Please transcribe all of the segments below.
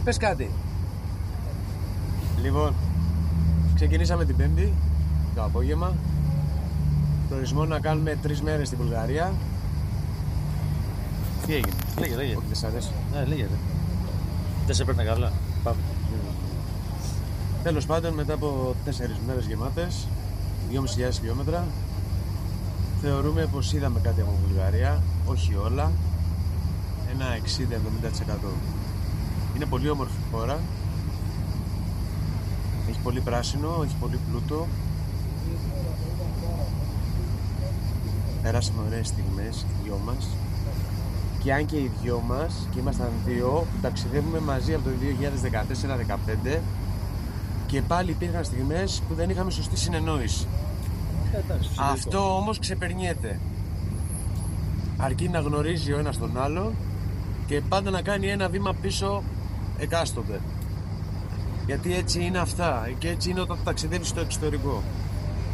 πες κάτι. Λοιπόν, ξεκινήσαμε την Πέμπτη το απόγευμα. Προορισμό να κάνουμε 3 μέρες στην Βουλγαρία. Τι έγινε, λέγε. Όχι, δεν σ' αρέσει. Ναι, λέγε. Δεν σε παίρνει καλά. Πάμε. Τέλος πάντων, μετά από 4 μέρες γεμάτες, 2.500 χιλιόμετρα, θεωρούμε πως είδαμε κάτι από Βουλγαρία, όχι όλα, ένα 60-70%. Είναι πολύ όμορφη χώρα, έχει πολύ πράσινο, έχει πολύ πλούτο. Περάσαμε ωραίες στιγμές, οι δυο μας. Και αν και οι δυο μας, και ήμασταν δύο που ταξιδεύουμε μαζί από το 2014-2015, και πάλι υπήρχαν στιγμές που δεν είχαμε σωστή συνεννόηση. Αυτό όμως ξεπερνιέται. Αρκεί να γνωρίζει ο ένας τον άλλο και πάντα να κάνει ένα βήμα πίσω εκάστοτε. Γιατί έτσι είναι αυτά και έτσι είναι όταν ταξιδεύεις στο εξωτερικό.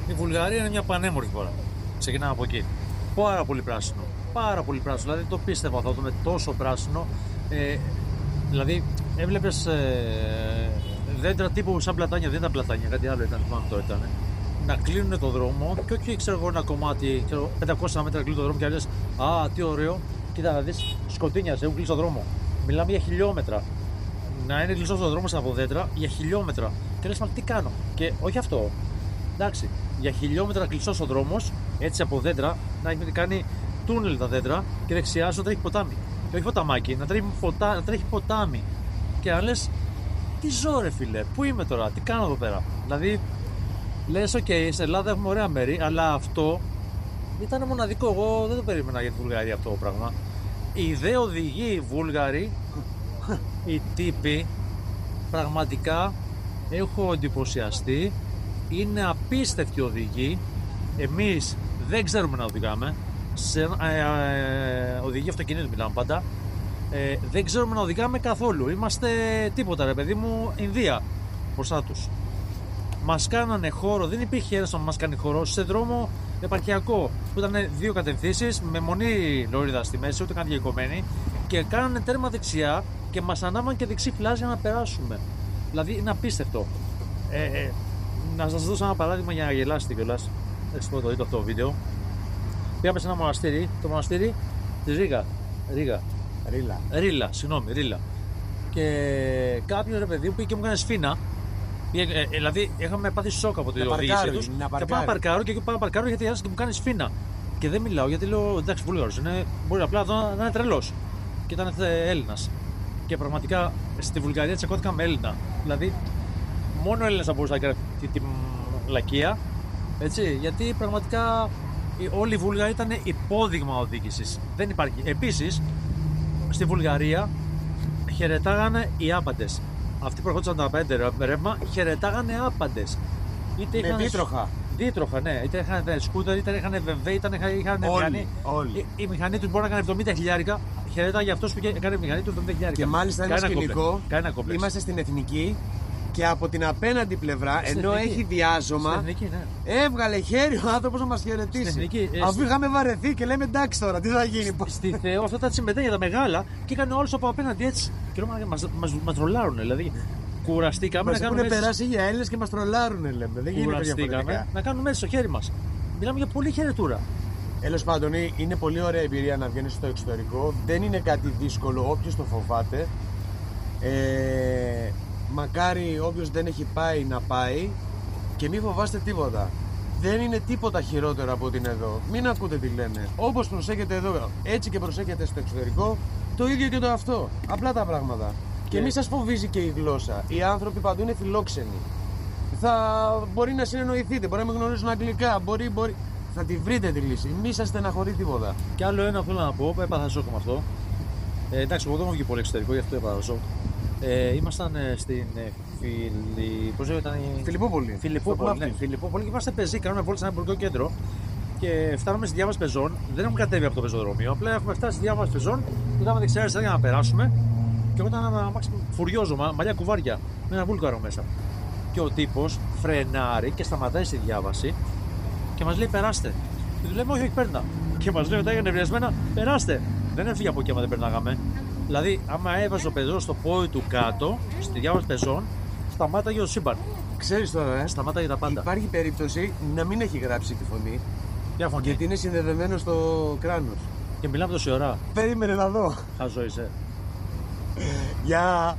Η Βουλγαρία είναι μια πανέμορφη χώρα. Ξεκινάμε από εκεί. Πάρα πολύ πράσινο. Πάρα πολύ πράσινο. Δηλαδή το πίστευα θα δούμε τόσο πράσινο. Δηλαδή έβλεπες δέντρα τύπου σαν πλατάνια. Δεν ήταν πλατάνια, κάτι άλλο ήταν. Θυμάμαι τώρα ήταν. Να κλείνουν το δρόμο και όχι ξέρω εγώ ένα κομμάτι, 500 μέτρα κλείνουν το δρόμο και λες α, τι ωραίο. Κοίτα να δεις, σκοτίνιασε, έχουν κλείσει το δρόμο. Μιλάμε για χιλιόμετρα. Να είναι κλειστός ο δρόμος από δέντρα για χιλιόμετρα. Και λες, μα τι κάνω. Και όχι αυτό. Εντάξει, για χιλιόμετρα κλειστός ο δρόμος, έτσι από δέντρα, να κάνει τούνελ τα δέντρα και δεξιά σου να τρέχει ποτάμι. Και όχι ποταμάκι, να τρέχει ποτάμι. Και να λες, τι ζω ρε φίλε, πού είμαι τώρα, τι κάνω εδώ πέρα. Δηλαδή, λες, οκ, στην Ελλάδα έχουμε ωραία μέρη, αλλά αυτό ήταν μοναδικό. Εγώ δεν το περίμενα για τη Βουλγαρία αυτό το πράγμα. Οι δε οδηγοί Βούλγαροι, οι τύποι, πραγματικά έχω εντυπωσιαστεί. Είναι απίστευτοι οδηγοί. Εμείς δεν ξέρουμε να οδηγάμε. Οδηγοί αυτοκινήτου μιλάμε πάντα. Δεν ξέρουμε να οδηγάμε καθόλου. Είμαστε τίποτα ρε παιδί μου, Ινδία μπροστά τους. Μας κάνανε χώρο, δεν υπήρχε ένας να μας κάνει χώρο σε δρόμο επαρχιακό που ήταν 2 κατευθύνσεις με μονή λωρίδα στη μέση, ούτε καν διακομμένη, και κάνανε τέρμα δεξιά και μας ανάβαν και δεξί φλάζ για να περάσουμε. Δηλαδή είναι απίστευτο. Να σας δώσω ένα παράδειγμα για να γελάσετε κιόλας. Έτσι το δείτε αυτό το βίντεο. Πήγαμε σε ένα μοναστήρι, το μοναστήρι της Ρίλα. Και κάποιος ρε παιδί μου πήγε και μου έκανε σφίνα. Δηλαδή είχαμε πάθει σοκ από την οδήγησή τους. Και πάω να παρκάρω και εκεί πάω να παρκάρω γιατί άρχισε και μου κάνει σφίνα. Και δεν μιλάω γιατί λέω εντάξει, Βούλγαρος είναι. Μπορεί απλά να είναι τρελός. Και ήταν Έλληνας. Και πραγματικά στη Βουλγαρία τσακώθηκα με Έλληνα. Δηλαδή μόνο Έλληνας θα μπορούσε να κάνει τη λακεία. Έτσι, γιατί πραγματικά όλοι οι Βούλγαροι ήταν υπόδειγμα οδήγησης. Δεν υπάρχει. Επίσης στη Βουλγαρία χαιρετάγανε οι άπαντες. Αυτοί που ερχόντουσαν τα πέντε ρεύμα χαιρετάγανε άπαντες. Με δίτροχα. Δίτροχα, ναι. Είτε είχαν σκούτερ, είτε είχαν βεβαίη, είτε είχαν μηχανή. Η μηχανή του μπορεί να κάνει 70 χιλιάρικα. Χαιρετάγε αυτός που έκανε μηχανή του 70 χιλιάρικα. Και μάλιστα ένα σκηνικό. Είμαστε στην Εθνική και από την απέναντι πλευρά, ενώ έχει διάζωμα, Εθνική, ναι. έβγαλε χέρι ο άνθρωπος να μας χαιρετήσει. Αφού είχαμε βαρεθεί και λέμε εντάξει τώρα, τι θα γίνει. Στη Θεό, αυτά τα τσιμπετένια τα μεγάλα και έκανε όλους από απέναντι έτσι. Και λέμε, μας τρολάρουν. Δηλαδή, κουραστήκαμε μας να κάνουμε. Έχουν περάσει για Έλληνες και μας τρολάρουν, λέμε. Δεν γίνεται διαφορετικά. Να κάνουμε έτσι στο χέρι μας. Μιλάμε για πολύ χαιρετούρα. Τέλος πάντων, είναι πολύ ωραία εμπειρία να βγαίνεις στο εξωτερικό. Δεν είναι κάτι δύσκολο, όποιος το φοβάται. Μακάρι όποιος δεν έχει πάει να πάει και μην φοβάστε τίποτα. Δεν είναι τίποτα χειρότερο από ότι είναι εδώ. Μην ακούτε τι λένε. Όπως προσέχετε εδώ, έτσι και προσέχετε στο εξωτερικό, το ίδιο και το αυτό. Απλά τα πράγματα. Και μη σας φοβίζει και η γλώσσα. Οι άνθρωποι παντού είναι φιλόξενοι. Μπορεί να συνεννοηθείτε, μπορεί να μην γνωρίζουν αγγλικά, μπορεί. Θα τη βρείτε τη λύση. Μη σας στεναχωρεί τίποτα. Και άλλο ένα θέλω να πω, έπαθα σοκ με αυτό. Εντάξει, εγώ δεν έχω βγει πολύ εξωτερικό, γι' αυτό έπαθα σοκ. Ήμασταν στην Φιλιππόπολη. Φιλιππόπολη και είμαστε πεζοί, κάνουμε βόλτα σε ένα εμπορικό κέντρο και φτάνουμε στη διάβαση πεζών. Δεν έχουμε κατέβει από το πεζοδρόμιο, απλά έχουμε φτάσει στη διάβαση πεζών, κοιτάμε δεξιά-αριστερά για να περάσουμε. Και εγώ ήταν ένα φουριόζο, μαλλιά κουβάρια, με ένα Βούλγαρο μέσα. Και ο τύπος φρενάρει και σταματάει στη διάβαση και μας λέει περάστε. Και του λέμε όχι, παίρνα. Και μας λέει όταν έγινε νευριασμένα, περάστε. Δεν έφυγε από εκεί άμα δεν περνάγαμε. Δηλαδή, άμα έβαζε ο πεζός στο πόδι του κάτω, στη διάβαση πεζών, σταμάταγε ο σύμπαν. Ξέρεις τώρα, Σταμάταγε τα πάντα. υπάρχει περίπτωση να μην έχει γράψει τη φωνή. Ποια φωνή? Γιατί είναι συνδεδεμένο στο κράνος. Και μιλάμε τόση ώρα. Περίμενε να δω. Χαζό είσαι. Γεια.